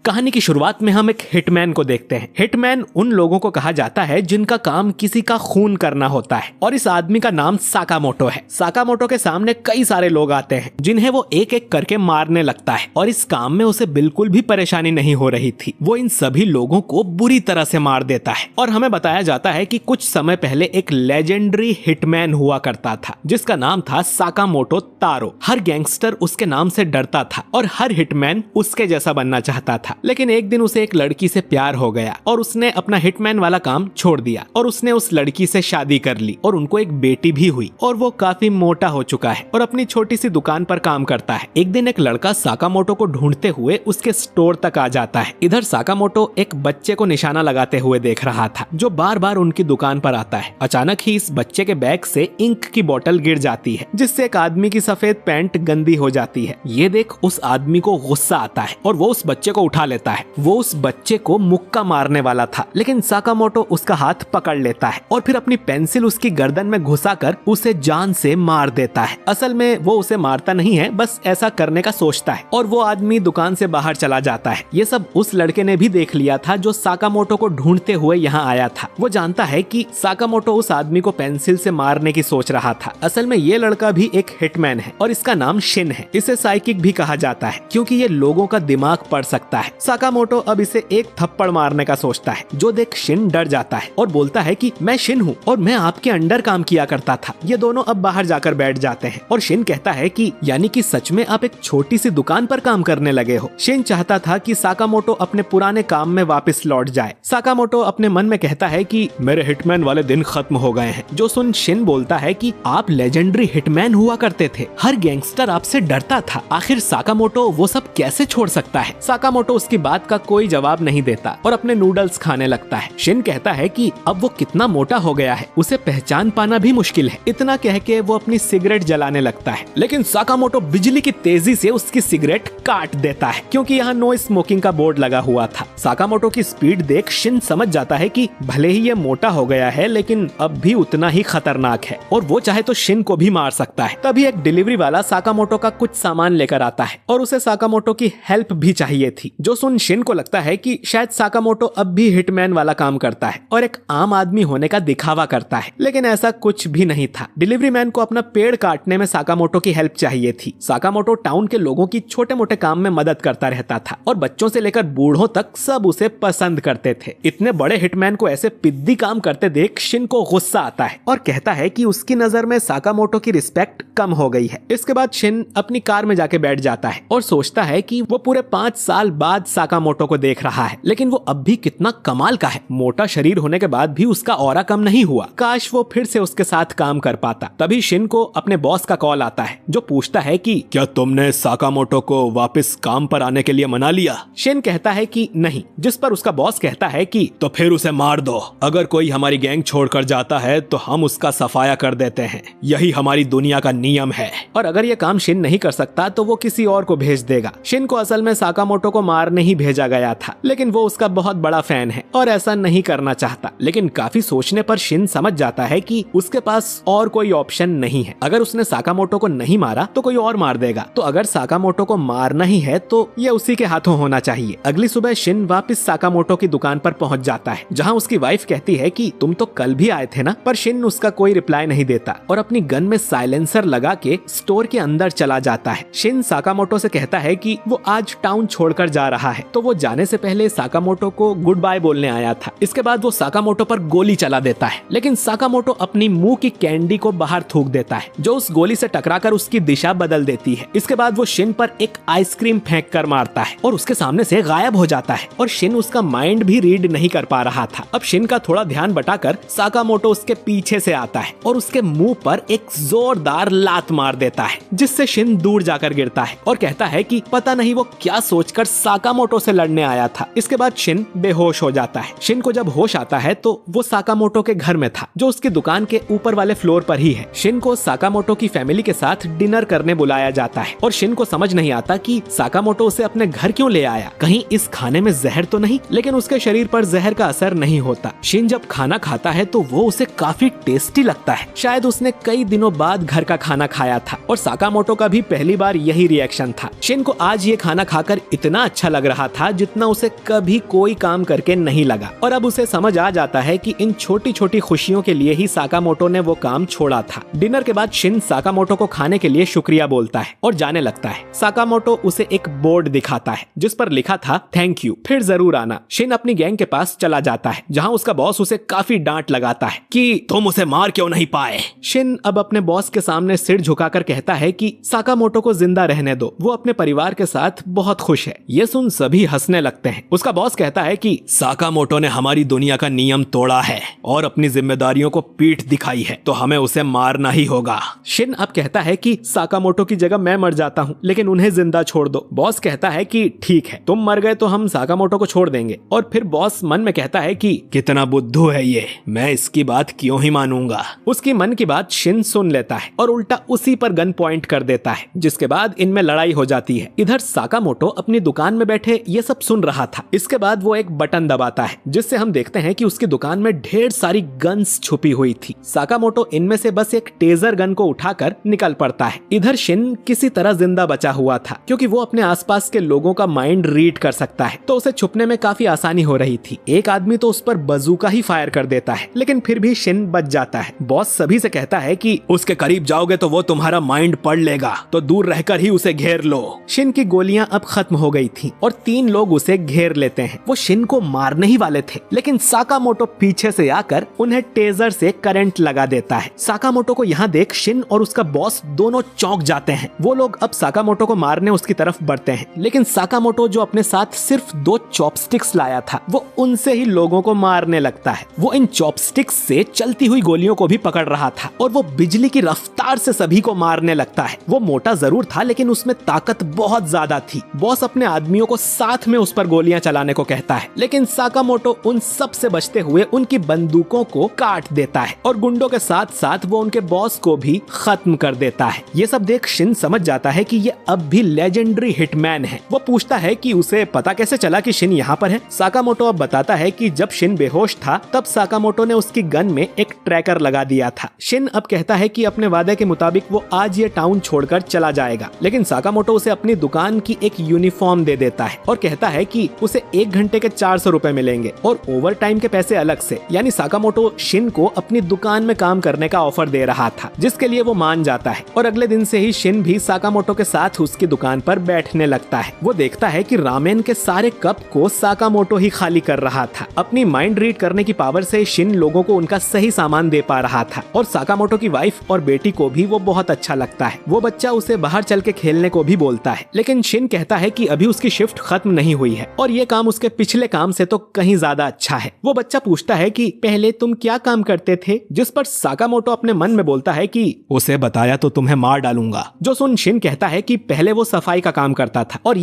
कहानी की शुरुआत में हम एक हिटमैन को देखते हैं। हिटमैन उन लोगों को कहा जाता है जिनका काम किसी का खून करना होता है और इस आदमी का नाम साकामोटो है। साकामोटो के सामने कई सारे लोग आते हैं जिन्हें वो एक एक करके मारने लगता है और इस काम में उसे बिल्कुल भी परेशानी नहीं हो रही थी। वो इन सभी लोगों को बुरी तरह से मार देता है और हमें बताया जाता है कि कुछ समय पहले एक लेजेंडरी हिटमैन हुआ करता था जिसका नाम था साकामोटो तारो। हर गैंगस्टर उसके नाम से डरता था और हर हिटमैन उसके जैसा बनना चाहता था। लेकिन एक दिन उसे एक लड़की से प्यार हो गया और उसने अपना हिटमैन वाला काम छोड़ दिया और उसने उस लड़की से शादी कर ली और उनको एक बेटी भी हुई और वो काफी मोटा हो चुका है और अपनी छोटी सी दुकान पर काम करता है। एक दिन एक लड़का साकामोटो को ढूंढते हुए उसके स्टोर तक आ जाता है। इधर साकामोटो एक बच्चे को निशाना लगाते हुए देख रहा था जो बार बार उनकी दुकान पर आता है। अचानक ही इस बच्चे के बैग से इंक की बोतल गिर जाती है जिससे एक आदमी की सफेद पैंट गंदी हो जाती है। ये देख उस आदमी को गुस्सा आता है और वो उस बच्चे को उठा लेता है। वो उस बच्चे को मुक्का मारने वाला था लेकिन साकामोटो उसका हाथ पकड़ लेता है और फिर अपनी पेंसिल उसकी गर्दन में घुसाकर उसे जान से मार देता है। असल में वो उसे मारता नहीं है, बस ऐसा करने का सोचता है और वो आदमी दुकान से बाहर चला जाता है। ये सब उस लड़के ने भी देख लिया था जो साकामोटो को ढूंढते हुए यहाँ आया था। वो जानता है कि साकामोटो उस आदमी को पेंसिल से मारने की सोच रहा था। असल में ये लड़का भी एक हिटमैन है और इसका नाम शिन है। इसे साइकिक भी कहा जाता है क्योंकि ये लोगों का दिमाग पढ़ सकता है। साकामोटो अब इसे एक थप्पड़ मारने का सोचता है जो देख शिन डर जाता है और बोलता है कि मैं शिन हूँ और मैं आपके अंडर काम किया करता था। ये दोनों अब बाहर जाकर बैठ जाते हैं और शिन कहता है कि यानी कि सच में आप एक छोटी सी दुकान पर काम करने लगे हो। शिन चाहता था कि साकामोटो अपने पुराने काम में वापस लौट जाए। साकामोटो अपने मन में कहता है कि मेरे हिटमैन वाले दिन खत्म हो गए हैं। जो सुन शिन बोलता है कि आप लेजेंडरी हिटमैन हुआ करते थे, हर गैंगस्टर आपसे डरता था, आखिर साकामोटो वो सब कैसे छोड़ सकता है। साकामोटो उसकी बात का कोई जवाब नहीं देता और अपने नूडल्स खाने लगता है। शिन कहता है कि अब वो कितना मोटा हो गया है, उसे पहचान पाना भी मुश्किल है। इतना कह के वो अपनी सिगरेट जलाने लगता है लेकिन साकामोटो बिजली की तेजी से उसकी सिगरेट काट देता है क्योंकि यहाँ नो स्मोकिंग का बोर्ड लगा हुआ था। साकामोटो की स्पीड देख शिन समझ जाता है कि भले ही ये मोटा हो गया है लेकिन अब भी उतना ही खतरनाक है और वो चाहे तो शिन को भी मार सकता है। तभी एक डिलीवरी वाला साकामोटो का कुछ सामान लेकर आता है और उसे साकामोटो की हेल्प भी चाहिए थी। जो सुन शिन को लगता है कि शायद साकामोटो अब भी हिटमैन वाला काम करता है और एक आम आदमी होने का दिखावा करता है, लेकिन ऐसा कुछ भी नहीं था। डिलीवरी मैन को अपना पेड़ काटने में साकामोटो की हेल्प चाहिए थी। साकामोटो टाउन के लोगों की छोटे मोटे काम में मदद करता रहता था और बच्चों से लेकर बूढ़ों तक सब उसे पसंद करते थे। इतने बड़े हिटमैन को ऐसे पिद्दी काम करते देख शिन को गुस्सा आता है और कहता है कि उसकी नजर में साकामोटो की रिस्पेक्ट कम हो गई है। इसके बाद शिन अपनी कार में जाके बैठ जाता है और सोचता है कि वो पूरे 5 साल बाद साकामोटो को देख रहा है लेकिन वो अब भी कितना कमाल का है। मोटा शरीर होने के बाद भी उसका ऑरा कम नहीं हुआ। काश वो फिर से उसके साथ काम कर पाता। तभी शिन को अपने बॉस का कॉल आता है जो पूछता है कि क्या तुमने साकामोटो को वापस काम पर आने के लिए मना लिया। शिन कहता है कि नहीं, जिस पर उसका बॉस कहता है कि तो फिर उसे मार दो। अगर कोई हमारी गैंग छोड़कर जाता है तो हम उसका सफाया कर देते हैं, यही हमारी दुनिया का नियम है। और अगर ये काम शिन नहीं कर सकता तो वो किसी और को भेज देगा। शिन को असल में साकामोटो को मारने ही भेजा गया था लेकिन वो उसका बहुत बड़ा फैन है और ऐसा नहीं करना चाहता। लेकिन काफी सोचने पर शिन समझ जाता है कि उसके पास और कोई ऑप्शन नहीं है। अगर उसने साकामोटो को नहीं मारा तो कोई और मार देगा, तो अगर साकामोटो को मारना ही है तो ये उसी के हाथों होना चाहिए। अगली सुबह शिन वापस साकामोटो की दुकान पर पहुंच जाता है जहां उसकी वाइफ कहती है कि तुम तो कल भी आए थे ना, पर शिन उसका कोई रिप्लाई नहीं देता और अपनी गन में साइलेंसर लगा के स्टोर के अंदर चला जाता है। शिन साकामोटो से कहता है कि वो आज टाउन छोड़कर जा रहा है, तो वो जाने से पहले साकामोटो को गुड बाय बोलने आया था। इसके बाद वो साकामोटो पर गोली चला देता है लेकिन साकामोटो अपनी मुंह की कैंडी को बाहर थूक देता है जो उस गोली से टकराकर उसकी दिशा बदल देती है। इसके बाद वो शिन पर एक आइसक्रीम फेंक कर मारता है और उसके सामने से गायब हो जाता है और शिन उसका माइंड भी रीड नहीं कर पा रहा था। अब शिन का थोड़ा ध्यान बटाकर साकामोटो उसके पीछे से आता है और उसके मुंह पर एक जोरदार लात मार देता है जिससे शिन दूर जाकर गिरता है और कहता है कि पता नहीं वो क्या सोचकर साकामोटो से लड़ने आया था। इसके बाद शिन बेहोश हो जाता है। शिन को जब होश आता है तो वो साकामोटो के घर में था जो उसकी दुकान के ऊपर वाले फ्लोर पर ही है। शिन को साकामोटो की फैमिली के साथ डिनर करने बुलाया जाता है और शिन को समझ नहीं आता कि साकामोटो उसे अपने घर क्यों ले आया। कहीं इस खाने में जहर तो नहीं, लेकिन उसके शरीर पर जहर का असर नहीं होता। शिन जब खाना खाता है तो वो उसे काफी टेस्टी लगता है। शायद उसने कई दिनों बाद घर का खाना खाया था और साकामोटो का भी पहली बार यही रिएक्शन था। शिन को आज ये खाना खाकर इतना अच्छा लग रहा था जितना उसे कभी कोई काम करके नहीं लगा। और अब उसे समझ आ जाता है कि इन छोटी छोटी खुशियों के लिए ही साकामोटो ने वो काम छोड़ा था। डिनर के बाद शिन साकामोटो को खाने के लिए शुक्रिया बोलता है और जाने लगता है। साकामोटो उसे एक बोर्ड दिखाता है जिस पर लिखा था थैंक यू, फिर जरूर आना। शिन अपनी गैंग के पास चला जाता है जहाँ उसका बॉस उसे काफी डांट लगाता है कि तुम उसे मार क्यों नहीं पाए। शिन अब अपने बॉस के सामने सिर झुकाकर कहता है कि साकामोटो को जिंदा रहने दो, वो अपने परिवार के साथ बहुत खुश है। ये सुन सभी हंसने लगते हैं। उसका बॉस कहता है कि साकामोटो ने हमारी दुनिया का नियम तोड़ा है और अपनी जिम्मेदारियों को पीठ दिखाई है, तो हमें उसे मारना ही होगा। शिन अब कहता है कि साकामोटो की जगह मैं मर जाता हूँ, लेकिन उन्हें जिंदा छोड़ दो। बॉस कहता है कि ठीक है, तुम मर गए तो हम साकामोटो को छोड़ देंगे। और फिर बॉस मन में कहता है कि कितना बुद्धू है ये, मैं इसकी बात क्यों ही मानूंगा। उसकी मन की बात शिन सुन लेता है और उल्टा उसी पर गन पॉइंट कर देता है, जिसके बाद इनमें लड़ाई हो जाती है। इधर साकामोटो अपनी दुकान में बैठे ये सब सुन रहा था। इसके बाद वो एक बटन दबाता है जिससे हम देखते हैं कि उसकी दुकान में ढेर सारी गन्स छुपी हुई थी। साकामोटो इनमें से बस एक टेजर गन को उठाकर निकल पड़ता है। इधर शिन किसी तरह जिंदा बचा हुआ था क्योंकि वो अपने आसपास के लोगों का माइंड रीड कर सकता है, तो उसे छुपने में काफी आसानी हो रही थी। एक आदमी तो उस पर बजूका ही फायर कर देता है, लेकिन फिर भी शिन बच जाता है। बॉस सभी से कहता है कि उसके करीब जाओगे तो वो तुम्हारा माइंड पढ़ लेगा, तो दूर रहकर ही उसे घेर लो। शिन की गोलियां अब खत्म हो गई थी और 3 लोग उसे घेर लेते हैं। वो शिन को मारने ही वाले थे, लेकिन साकामोटो पीछे से आकर उन्हें टेजर से करंट लगा देता है। साकामोटो को यहाँ देख शिन और उसका बॉस दोनों चौंक जाते हैं। वो लोग अब साकामोटो को मारने उसकी तरफ बढ़ते हैं, लेकिन साकामोटो जो अपने साथ सिर्फ 2 चॉपस्टिक्स लाया था, वो उनसे ही लोगों को मारने लगता है। वो इन चॉपस्टिक्स से चलती हुई गोलियों को भी पकड़ रहा था और वो बिजली की रफ्तार से सभी को मारने लगता है। वो मोटा जरूर था, लेकिन उसमें ताकत बहुत ज्यादा थी। बॉस अपने आदमियों को साथ में उस पर गोलियां चलाने को कहता है, लेकिन साकामोटो उन सब से बचते हुए उनकी बंदूकों को काट देता है और गुंडों के साथ साथ वो उनके बॉस को भी खत्म कर देता है। ये सब देख शिन समझ जाता है कि ये अब भी लेजेंडरी हिटमैन है। वो पूछता है कि उसे पता कैसे चला कि शिन यहाँ पर है। साकामोटो अब बताता है कि जब शिन बेहोश था तब साकामोटो ने उसकी गन में एक ट्रैकर लगा दिया था। शिन अब कहता है कि अपने वादे के मुताबिक वो आज ये टाउन छोड़कर चला जाएगा, लेकिन साकामोटो उसे अपनी दुकान की एक यूनिफॉर्म दे देता है और कहता है कि उसे 1 घंटे के 400 रुपए मिलेंगे और ओवर टाइम के पैसे अलग से। यानी साकामोटो शिन को अपनी दुकान में काम करने का ऑफर दे रहा था, जिसके लिए वो मान जाता है। और अगले दिन से ही शिन भी साकामोटो के साथ उसकी दुकान पर बैठने लगता है। वो देखता है कि रामेन के सारे कप को साकामोटो ही खाली कर रहा था। अपनी माइंड रीड करने की पावर से शिन लोगों को उनका सही सामान दे पा रहा था और साकामोटो की वाइफ और बेटी को भी वो बहुत अच्छा लगता है। वो बच्चा उसे बाहर चल के खेलने को भी बोलता है, लेकिन शिन कहता है कि अभी उसकी शिफ्ट खत्म नहीं हुई है और ये काम उसके पिछले काम से तो कहीं ज्यादा अच्छा है। वो बच्चा पूछता है कि पहले तुम क्या काम करते थे, जिस पर साकामोटो अपने मन में बोलता है कि उसे बताया तो तुम्हें मार डालूंगा। जो सुन शिन कहता है कि पहले वो सफाई का काम करता था और